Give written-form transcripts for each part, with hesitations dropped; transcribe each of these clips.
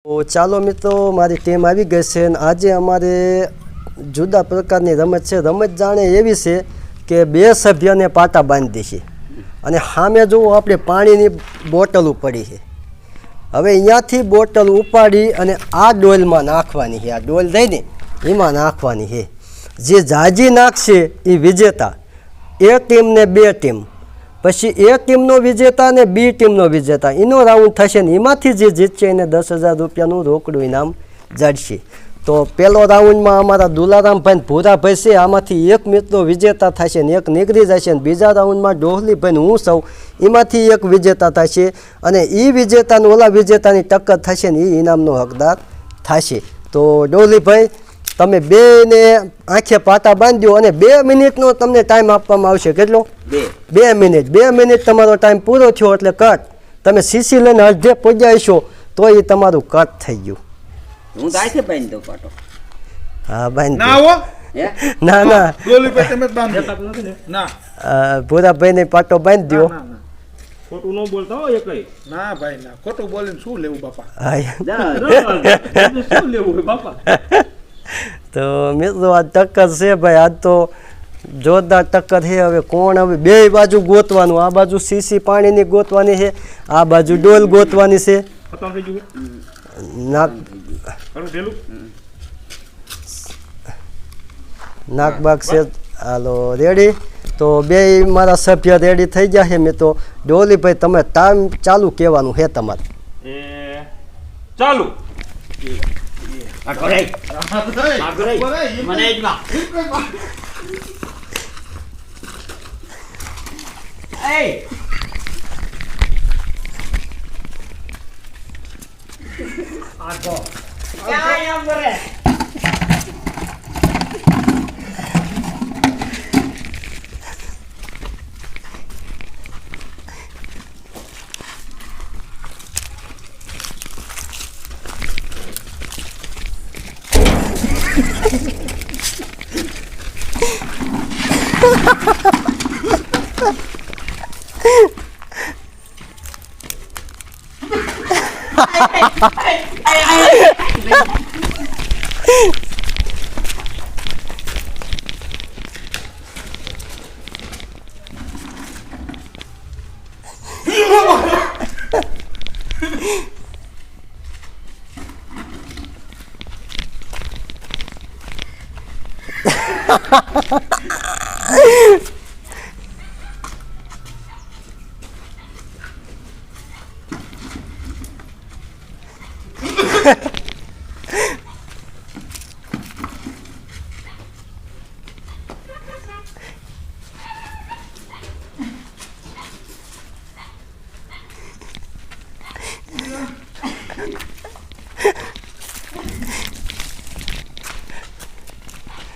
તો ચાલો મિત્રો મારી ટીમ આવી ગઈ છે અને આજે અમારે જુદા પ્રકારની રમત છે. રમત જાણે એવી છે કે બે સભ્યને પાટા બાંધી છે અને સામે જુઓ આપણે પાણીની બોટલ પડી છે. હવે અહીંયાથી બોટલ ઉપાડી અને આ ડોલમાં નાખવાની છે. આ ડોલ થઈને એમાં નાખવાની છે. જે જાજી નાખશે એ વિજેતા. એ ટીમને બે ટીમ, પછી એ ટીમનો વિજેતા અને બી ટીમનો વિજેતા, એનો રાઉન્ડ થશે ને એમાંથી જે જીતશે એને 10,000 રૂપિયાનું રોકડું ઇનામ જડશે. તો પહેલો રાઉન્ડમાં અમારા દુલારામભાઈ ને ભૂરાભાઈ છે, આમાંથી એક મિત્રો વિજેતા થશે ને એક નીકળી જશે. ને બીજા રાઉન્ડમાં ડોહલીભાઈ હું સૌ એમાંથી એક વિજેતા થશે અને એ વિજેતાને ઓલા વિજેતાની ટક્કર થશે ને એ ઇનામનો હકદાર થશે. તો ડોહલીભાઈ તમે બેને આંખે પાટા બાંધ્યો અને 2 મિનિટનો તમને ટાઈમ આપવામાં આવશે. કેટલો? 2 મિનિટ. 2 મિનિટ તમારો ટાઈમ પૂરો થયો એટલે કટ. તમે સીસી લઈને અડધે પહોંચ્યા છો તો એ તમારું કટ થઈ ગયું. હું તો આથી બાંધી દઉં પાટો. હા બાંધી ના હો ના ના ડોલીભાઈ તમે જ બાંધો ના ભૂરાભાઈને પાટો બાંધી દો. ખોટું ન બોલતા હો એકઈ. ના ભાઈ ના ખોટું બોલીને શું લેવું બાપા. હા શું લેવું હોય બાપા? તો મિત્રો આ ટક્કર છે ભાઈ, આજ તો જોરદાર ટક્કર છે. હવે કોણ, હવે બે બાજુ ગોતવાનું. આ બાજુ સીસી પાણીની ગોતવાની છે, આ બાજુ ડોલ ગોતવાની છે. ખતમ થઈ ગયું નાક ઘણું ઢેલું. નાકબાગ છે. હાલો રેડી. તો બે મારા સભ્ય રેડી થઈ ગયા છે મિત્રો. ડોલીભાઈ તમે ટાઈમ ચાલુ કહેવાનું છે તમારે. એ ચાલુ. આ ઘોડાઈ. આ ઘોડાઈ. મને જ માં. એ આખો ક્યાં આમ કરે?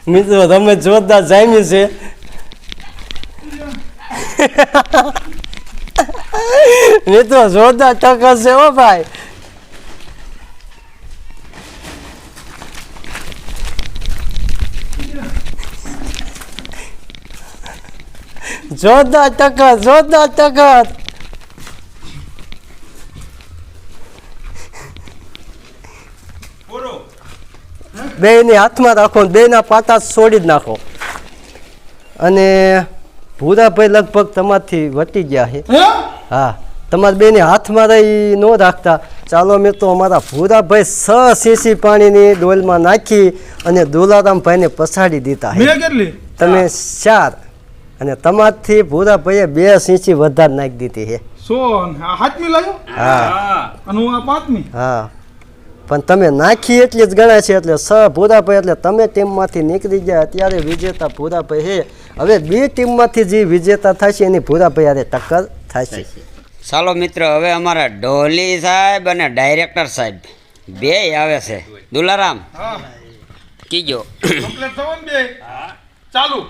મિત્રો તમે જોરદાર જામી છે. મિત્રો જોરદાર ટક્કર છે હો ભાઈ. જોરદાર ટક્કર, જોરદાર ટક્કર. બેયને હાથમાં રાખો, બેયના પાટા છોડી જ નાખો. અને ભૂરાભાઈ લગભગ તમારથી વટી ગયા છે. હા, તમારા બેને હાથમાં રહી ન રાખતા. ચાલો મિત્રો અમારા ભૂરાભાઈ 6 સીસી પાણીની ડોલમાં નાખી અને દુલારામભાઈને પછાડી દીધા છે. મેં કેટલી? તમે 4 અને તમારથી ભૂરાભાઈએ 2 સીસી વધારે નાખી દીધી છે. સો હાથમી લાવ્યો હા અને હું આ પાંચમી. હા, પણ તમે નાખી એટલી જ ગણાય છે એટલે 6 ભૂરાભાઈ એટલે તમે ટીમમાંથી નીકળી ગયા. અત્યારે વિજેતા ભૂરાભાઈ છે. હવે બે ટીમમાંથી જે વિજેતા થશે એની ભૂરાભાઈ હારે ટક્કર થશે. ચાલો મિત્ર, હવે અમારા ઢોલી સાહેબ અને ડાયરેક્ટર સાહેબ બે આવે છે. દુલારામ હા કીજો. કમ્પ્લીટ થવો ને બે. ચાલુ.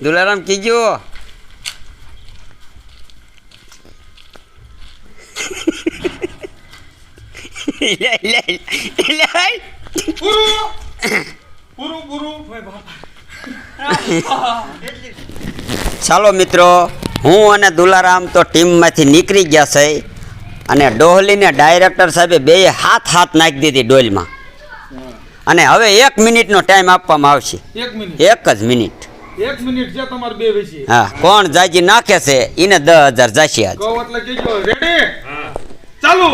દુલારામ કીજો. પૂરું પૂરું પૂરું ચાલો મિત્રો, હું અને દુલારામ તો ટીમમાંથી નીકળી ગયા છે અને ડોહલીને ડાયરેક્ટર સાહેબે બેય હાથ નાખી દીધી ડોલમાં. અને હવે 1 મિનિટનો ટાઈમ આપવામાં આવશે. 1 મિનિટ 1 જ મિનિટ. 1 મિનિટ છે તમારે બે વિશે હા, કોણ જાજી નાખે છે એને 10,000 જાશે આજ. કહો એટલે કહેજો રેડી ચાલુ.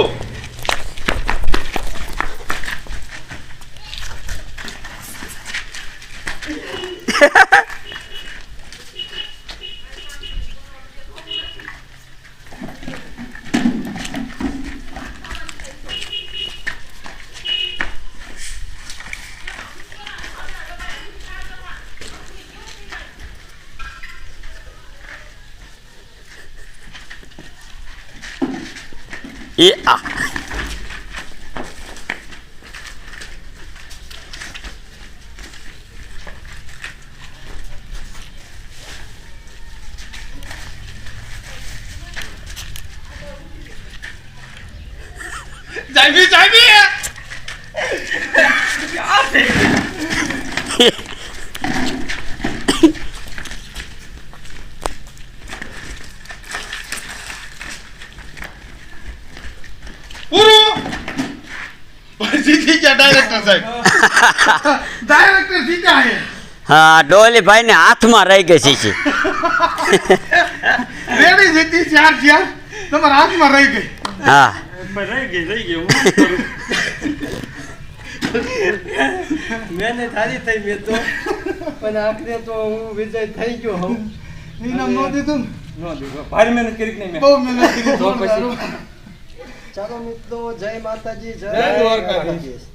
એ આ જાવી જાવી પૂરું જીતી ગયા ડાયરેક્ટર સાહેબ. ડાયરેક્ટર જીત્યા હે. હા, ડોલી ભાઈને હાથમાં રહી ગઈ છે. રેડી જીતી 4 તમારા હાથમાં રહી ગઈ. હા, રહી ગઈ હું શું કરું? મેને થારી થઈ મેં તો પણ આખરે તો હું વિજય થઈ ગયો હું. ઇનામ નો દીધું ને? ન દીધો. ભારી મહેનત કરી કે નહીં મેં? બહુ મહેનત કરી. ચાલો મિત્રો, જય માતાજી, જય દ્વારકાધીશ.